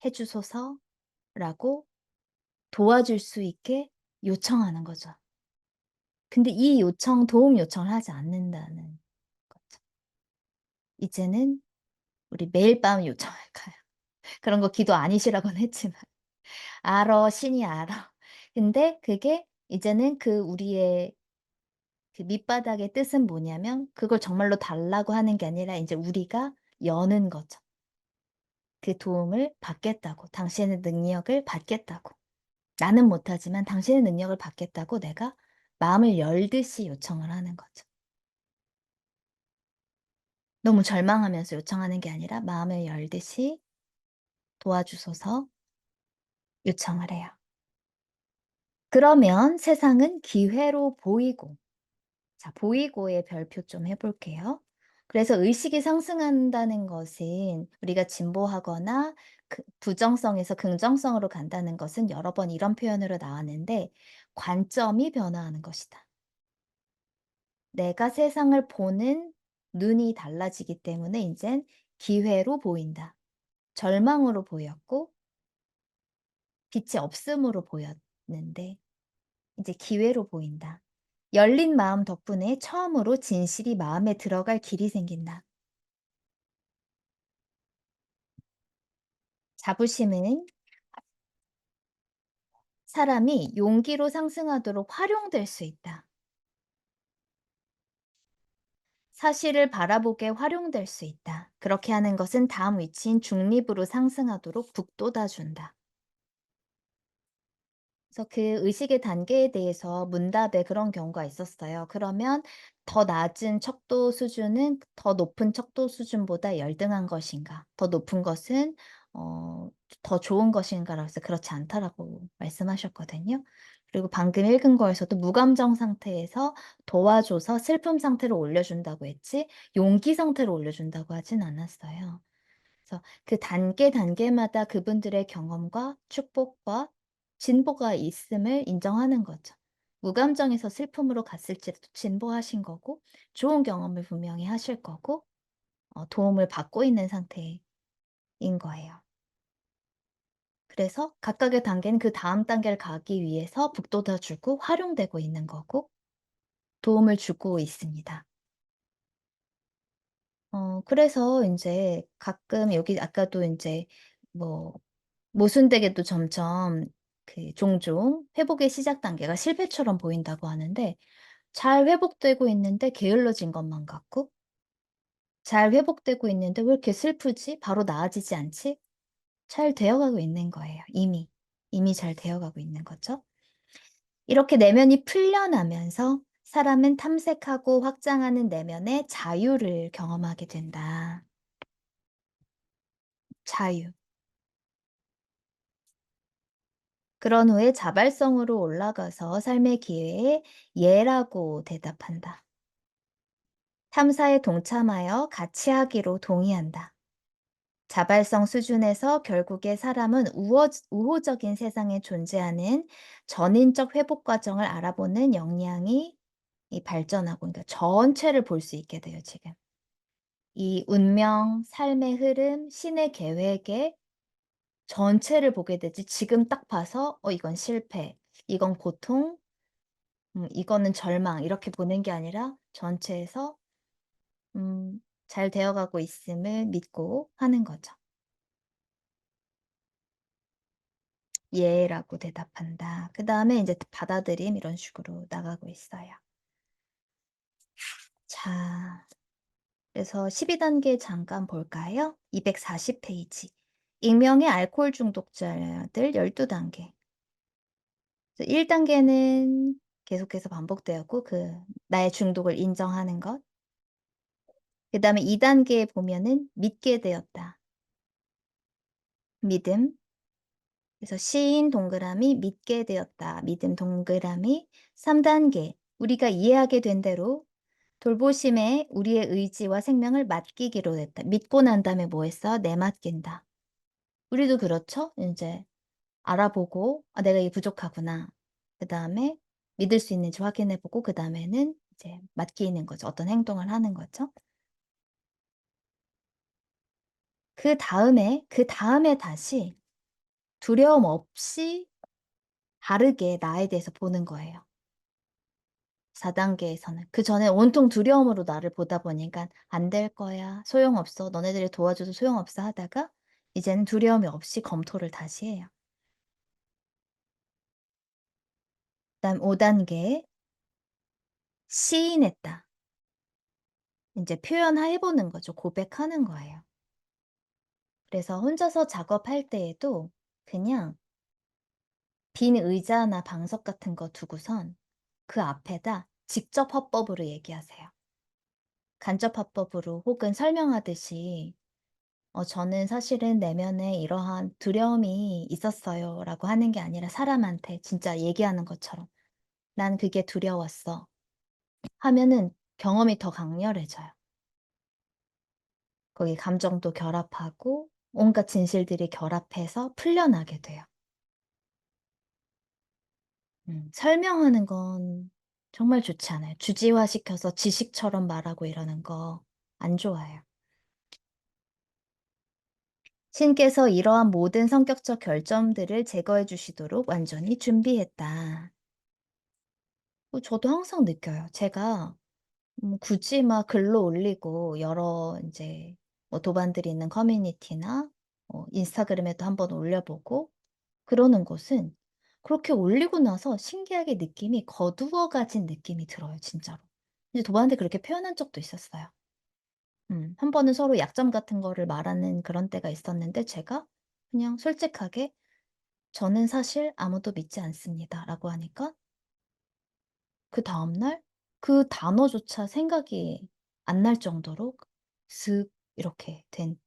해 주소서."라고 도와줄 수 있게 요청하는 거죠. 근데 이 도움 요청을 하지 않는다는 거죠. 이제는 우리 매일 밤 요청할까요? 그런 거 기도 아니시라고는 했지만. 알어. 신이 알아. 근데 그게 이제는 그 우리의 그 밑바닥의 뜻은 뭐냐면 그걸 정말로 달라고 하는 게 아니라 인제 우리가 여는 거죠. 그 도움을 받겠다고. 당신의 능력을 받겠다고. 나는 못하지만 당신의 능력을 받겠다고 내가 마음을 열듯이 요청을 하는 거죠. 너무 절망하면서 요청하는 게 아니라 마음을 열듯이 "도와주소서." 요청을 해요. 그러면 세상은 기회로 보이고 자 보이고의 별표 좀 해 볼게요. 그래서 의식이 상승한다는 것은 우리가 진보하거나 부정성에서 긍정성으로 간다는 것은 여러 번 이런 표현으로 나왔는데 관점이 변화하는 것이다. 내가 세상을 보는 눈이 달라지기 때문에 인젠 기회로 보인다. 절망으로 보였고 빛이 없음으로 보였는데 이제 기회로 보인다. 열린 마음 덕분에 처음으로 진실이 마음에 들어갈 길이 생긴다. 자부심은 사람이 용기로 상승하도록 활용될 수 있다. 사실을 바라보게 활용될 수 있다. 그렇게 하는 것은 다음 위치인 중립으로 상승하도록 북돋아 준다. 그래서 그 의식의 단계에 대해서 문답에 그런 경우가 있었어요. 그러면 더 낮은 척도 수준은 더 높은 척도 수준보다 열등한 것인가? 더 높은 것은 더 좋은 것인가라고 해서 그렇지 않다라고 말씀하셨거든요. 그리고 방금 읽은 거에서도 무감정 상태에서 도와줘서 슬픔 상태로 올려준다고 했지 용기 상태로 올려준다고 하진 않았어요. 그래서 그 단계마다 그분들의 경험과 축복과 진보가 있음을 인정하는 거죠. 무감정에서 슬픔으로 갔을지라도 진보하신 거고 좋은 경험을 분명히 하실 거고 도움을 받고 있는 상태인 거예요. 그래서 각각의 단계는 그다음 단계를 가기 위해서 북돋아 주고 활용되고 있는 거고 도움을 주고 있습니다. 그래서 인제 가끔 여기 아까도 인제 뭐 모순되게도 점점 종종 회복의 시작 단계가 실패처럼 보인다고 하는데 잘 회복되고 있는데 게을러진 것만 같고 잘 회복되고 있는데 '왜 이렇게 슬프지? 바로 나아지지 않지?' 잘 되어가고 있는 거예요 이미. 이미 잘 되어가고 있는 거죠. 이렇게 내면이 풀려나면서 사람은 탐색하고 확장하는 내면의 자유를 경험하게 된다. 자유. 그런 후에 자발성으로 올라가서 삶의 기회에 예라고 대답한다. 탐사에 동참하여 같이 하기로 동의한다. 자발성 수준에서 결국에 사람은 우호적인 세상에 존재하는 전인적 회복 과정을 알아보는 역량이 발전하고 그러니까 전체를 볼 수 있게 돼요, 지금. 이 운명, 삶의 흐름, 신의 계획의 전체를 보게 되지 지금 딱 봐서 '이건 실패. 이건 고통. 이거는 절망.' 이렇게 보는 게 아니라 전체에서 잘 되어가고 있음을 믿고 하는 거죠. "예."라고 대답한다. 그다음에 인제 받아들임 이런 식으로 나가고 있어요. 자 그래서 12 단계 잠깐 볼까요? 240 페이지. 익명의 알코올 중독자들 12 단계. 그래서 1 단계는 계속해서 반복되었고 나의 중독을 인정하는 것. 그다음에 2 단계에 보면은 믿게 되었다. 믿음. 그래서 시인 동그라미 믿게 되었다. 믿음 동그라미. 3 단계 우리가 이해하게 된 대로 돌보심에 우리의 의지와 생명을 맡기기로 했다. 믿고 난 다음에 뭐 했어? 내맡긴다. 우리도 그렇죠? 인제 알아보고 '아 내가 이게 부족하구나.' 그다음에 믿을 수 있는지 확인해 보고 그다음에는 이제 맡기는 거죠. 어떤 행동을 하는 거죠. 그다음에 다시 두려움 없이 바르게 나에 대해서 보는 거예요. 4 단계에서는. 그전에 온통 두려움으로 나를 보다 보니깐 '안 될 거야. 소용없어. 너네들이 도와줘도 소용없어.' 하다가 이제는 두려움이 없이 검토를 다시 해요. 그다음 5 단계 시인했다. 인제 표현해 보는 거죠. 고백하는 거예요. 그래서 혼자서 작업할 때에도 그냥 빈 의자나 방석 같은 거 두고선 그 앞에다 직접 화법으로 얘기하세요. 간접 화법으로 혹은 설명하듯이 저는 사실은 내면에 이러한 두려움이 있었어요."라고 하는 게 아니라 사람한테 진짜 얘기하는 것처럼 "난 그게 두려웠어." 하면은 경험이 더 강렬해져요. 거기 감정도 결합하고 온갖 진실들이 결합해서 풀려나게 돼요. 설명하는 건 정말 좋지 않아요. 주지화시켜서 지식처럼 말하고 이러는 거 안 좋아해요. 신께서 이러한 모든 성격적 결점들을 제거해 주시도록 완전히 준비했다. 저도 항상 느껴요. 제가 굳이 막 글로 올리고 여러 이제 뭐 도반들이 있는 커뮤니티나 인스타그램에도 한번 올려 보고 그러는 곳은 그렇게 올리고 나서 신기하게 느낌이 거두어가진 느낌이 들어요 진짜로. 이제 도반한테 그렇게 표현한 적도 있었어요. 한 번은 서로 약점 같은 거를 말하는 그런 때가 있었는데 제가 그냥 솔직하게 "저는 사실 아무도 믿지 않습니다."라고 하니까 그다음 날 그 단어조차 생각이 안 날 정도로 슥 이렇게 된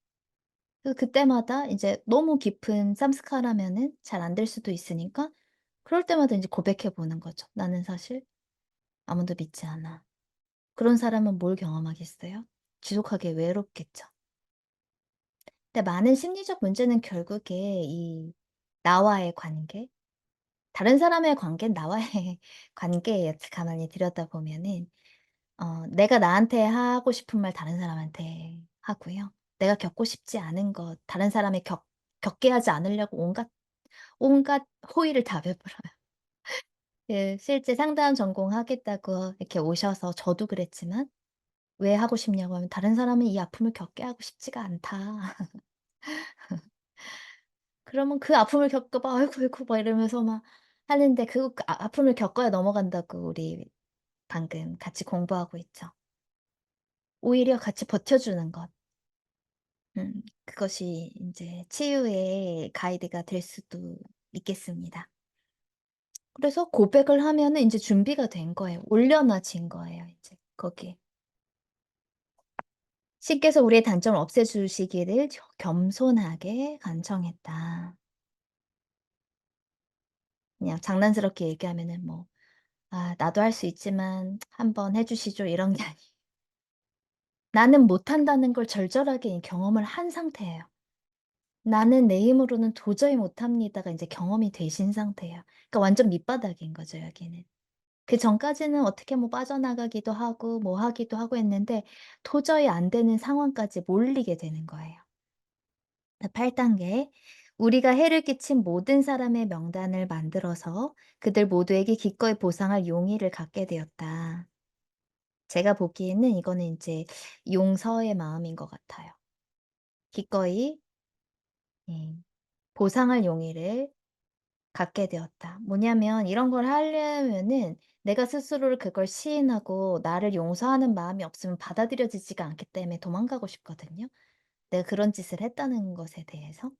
그때마다 이제 너무 깊은 쌈스카라면은 잘 안 될 수도 있으니까 그럴 때마다 인제 고백해 보는 거죠. "나는 사실 아무도 믿지 않아." 그런 사람은 뭘 경험하겠어요? 지독하게 외롭겠죠. 근데 많은 심리적 문제는 결국에 이 나와의 관계, 다른 사람의 관계는 나와의 관계예요 가만히 들여다보면은. 내가 나한테 하고 싶은 말 다른 사람한테 하고요. 내가 겪고 싶지 않은 것 다른 사람이 겪게 하지 않으려고 온갖 호의를 다 베풀어요. 실제 상담 전공하겠다고 이렇게 오셔서 저도 그랬지만 "왜 하고 싶냐."고 하면 "다른 사람은 이 아픔을 겪게 하고 싶지가 않다." 그러면 그 아픔을 겪어 봐 "아이고, 아이고." 막 이러면서 막 하는데 아픔을 겪어야 넘어간다고 우리 방금 같이 공부하고 있죠. 오히려 같이 버텨주는 것. 그것이 인제 치유의 가이드가 될 수도 있겠습니다. 그래서 고백을 하면은 인제 준비가 된 거예요. 올려놔진 거예요 이제 거기에. "신께서 우리의 단점을 없애 주시기를 겸손하게 간청했다." 그냥 장난스럽게 얘기하면은 뭐 "아 나도 할 수 있지만 한번 해 주시죠." 이런 게 아니에요. 나는 못한다는 걸 절절하게 이 경험을 한 상태예요. '나는 내 힘으로는 도저히 못합니다.'가 인제 경험이 되신 상태예요. 그러니까 완전 밑바닥인 거죠 여기는. 그전까지는 어떻게 뭐 빠져나가기도 하고 뭐 하기도 하고 했는데 도저히 안 되는 상황까지 몰리게 되는 거예요. 8 단계 우리가 해를 끼친 모든 사람의 명단을 만들어서 그들 모두에게 기꺼이 보상할 용의를 갖게 되었다. 제가 보기에는 이거는 인제 용서의 마음인 것 같아요. 기꺼이 예 보상할 용의를 갖게 되었다. 뭐냐면 이런 걸 하려면은 내가 스스로를 그걸 시인하고 나를 용서하는 마음이 없으면 받아들여지지가 않기 때문에 도망가고 싶거든요, 내가 그런 짓을 했다는 것에 대해서.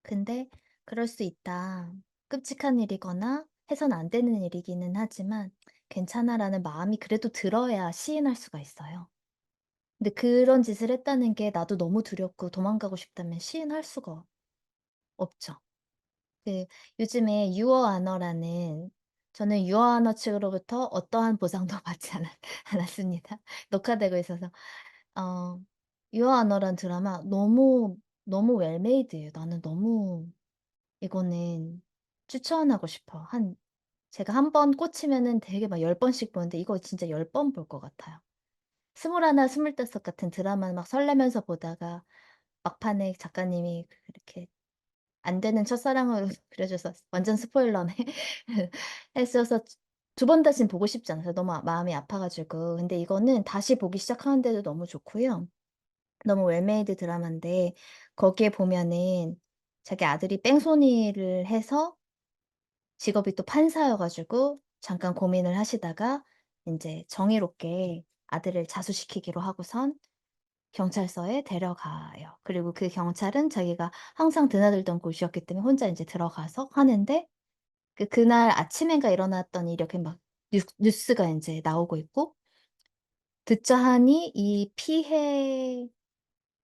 근데 그럴 수 있다. 끔찍한 일이거나 해서는 안 되는 일이기는 하지만 '괜찮아.'라는 마음이 그래도 들어야 시인할 수가 있어요. 근데 그런 짓을 했다는 게 나도 너무 두렵고 도망가고 싶다면 시인할 수가 없죠. 그 요즘에 유어아너라는, 저는 유어아너 측으로부터 어떠한 보상도 받지 않았습니다. 녹화되고 있어서. 어 유어아너란 드라마 너무, 너무 웰메이드예요. 나는 너무 이거는 추천하고 싶어. 제가 한 번 꽂히면은 되게 막 10 번씩 보는데 이거 진짜 10번 볼 것 같아요. 스물하나 스물다섯 같은 드라마는 막 설레면서 보다가 막판에 작가님이 그렇게 안 되는 첫사랑으로 그려줘서 완전 스포일러네. 했어서 두 번 다시는 보고 싶지 않아서 너무 마음이 아파 가지고. 근데 이거는 다시 보기 시작하는데도 너무 좋고요. 너무 웰메이드 드라마인데 거기에 보면은 자기 아들이 뺑소니를 해서, 직업이 또 판사여 가지고 잠깐 고민을 하시다가 인제 정의롭게 아들을 자수시키기로 하고선 경찰서에 데려가요. 그리고 그 경찰은 자기가 항상 드나들던 곳이었기 때문에 혼자 인제 들어가서 하는데, 그날 아침인가 일어났던 일이 이렇게 막 뉴스가 인제 나오고 있고, 듣자 하니 이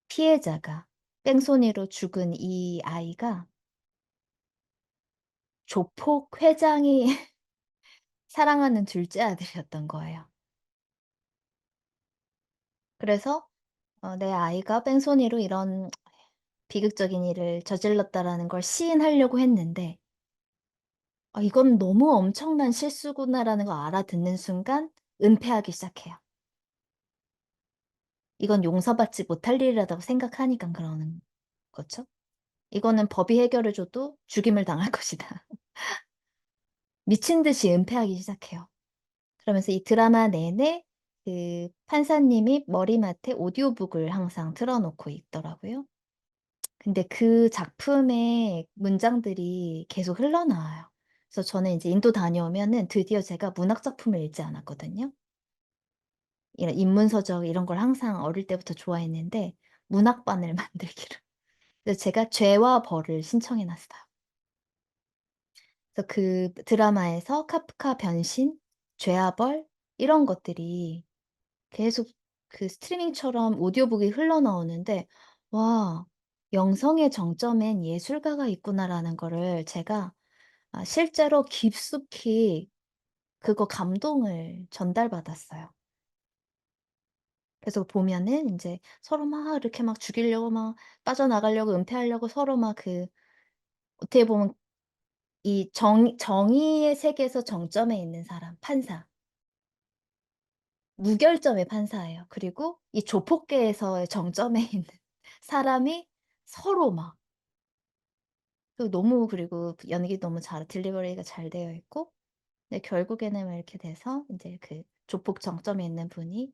피해자가, 뺑소니로 죽은 이 아이가 조폭 회장이 사랑하는 둘째 아들이었던 거예요. 그래서 내 아이가 뺑소니로 이런 비극적인 일을 저질렀다라는 걸 시인하려고 했는데, '아 이건 너무 엄청난 실수구나.'라는 걸 알아듣는 순간 은폐하기 시작해요. 이건 용서받지 못할 일이라고 생각하니깐 그러는 거죠. '이거는 법이 해결해 줘도 죽임을 당할 것이다.' 미친 듯이 은폐하기 시작해요. 그러면서 이 드라마 내내 그 판사님이 머리맡에 오디오북을 항상 틀어 놓고 있더라고요. 근데 그 작품의 문장들이 계속 흘러나와요. 그래서 저는 인제 인도 다녀오면은 드디어 제가 문학 작품을 읽지 않았거든요. 이런 인문서적 이런 걸 항상 어릴 때부터 좋아했는데 문학반을 만들기로. 그래서 제가 죄와 벌을 신청해 놨어요. 그래서 그 드라마에서 카프카 변신, 죄와 벌 이런 것들이 계속 그 스트리밍처럼 오디오북이 흘러나오는데 '와, 영성의 정점엔 예술가가 있구나.'라는 거를 제가 실제로 깊숙이 그거 감동을 전달받았어요. 그래서 보면은 인제 서로 막 이렇게 막 죽이려고 막 빠져나가려고 은폐하려고 서로 막 어떻게 보면 이 정의의 세계에서 정점에 있는 사람, 판사. 무결점의 판사예요. 그리고 이 조폭계에서의 정점에 있는 사람이 서로 막, 너무, 그리고 그 연기 너무 잘 딜리버리가 잘 되어 있고, 네 결국에는 뭐 이렇게 돼서 인제 그 조폭 정점에 있는 분이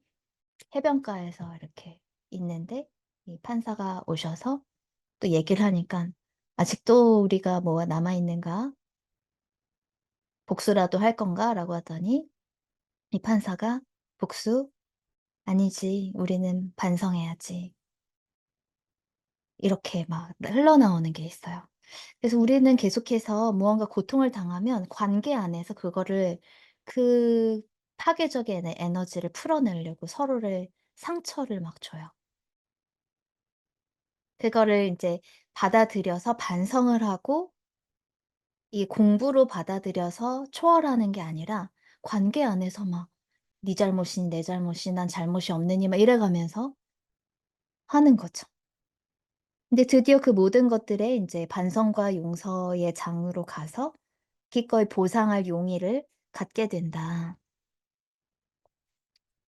해변가에서 이렇게 있는데 이 판사가 오셔서 또 얘기를 하니깐 "아직도 우리가 뭐가 남아 있는가? 복수라도 할 건가?"라고 하더니 이 판사가 "복수? 아니지. 우리는 반성해야지." 이렇게 막 흘러나오는 게 있어요. 그래서 우리는 계속해서 무언가 고통을 당하면 관계 안에서 그거를, 그 파괴적인 에너지를 풀어내려고 서로를 상처를 막 줘요. 그거를 인제 받아들여서 반성을 하고 이 공부로 받아들여서 초월하는 게 아니라 관계 안에서 막 "네 잘못이니 내 잘못이니 난 잘못이 없느니." 막 이래 가면서 하는 거죠. 근데 드디어 그 모든 것들에 인제 반성과 용서의 장으로 가서 기꺼이 보상할 용의를 갖게 된다.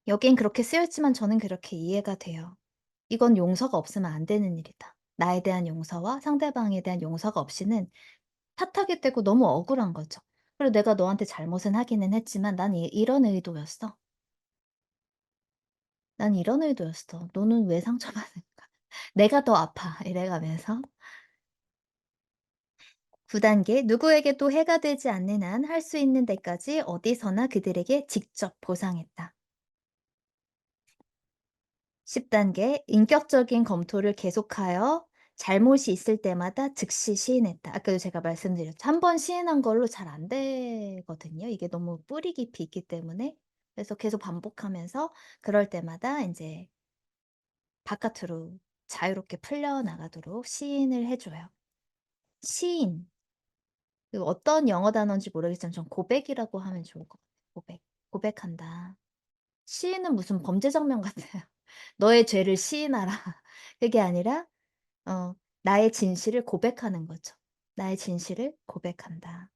여기엔 그렇게 쓰여있지만 저는 그렇게 이해가 돼요. 이건 용서가 없으면 안 되는 일이다. 나에 대한 용서와 상대방에 대한 용서가 없이는 탓하게 되고 너무 억울한 거죠. 그리고 내가 너한테 잘못은 하기는 했지만 난 이런 의도였어. 난 이런 의도였어. 너는 왜 상처받을까? 내가 더 아파. 이래 가면서 9 단계, 누구에게도 해가 되지 않는 한 할 수 있는 데까지 어디서나 그들에게 직접 보상했다. 10 단계, 인격적인 검토를 계속하여 잘못이 있을 때마다 즉시 시인했다. 아까도 제가 말씀드렸죠. 한 번 시인한 걸로 잘 안 되거든요. 이게 너무 뿌리 깊이 있기 때문에. 그래서 계속 반복하면서 그럴 때마다 인제 바깥으로 자유롭게 풀려나가도록 시인을 해 줘요. 시인. 그 어떤 영어 단어인지 모르겠지만 전 고백이라고 하면 좋을 것 같아요. 고백. 고백한다. 시인은 무슨 범죄 장면 같아요. 너의 죄를 시인하라. 그게 아니라 나의 진실을 고백하는 거죠. 나의 진실을 고백한다.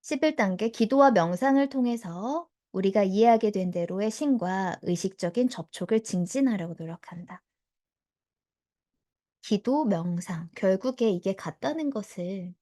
11 단계 기도와 명상을 통해서 우리가 이해하게 된 대로의 신과 의식적인 접촉을 증진하려고 노력한다. 기도, 명상 결국에 이게 같다는 것을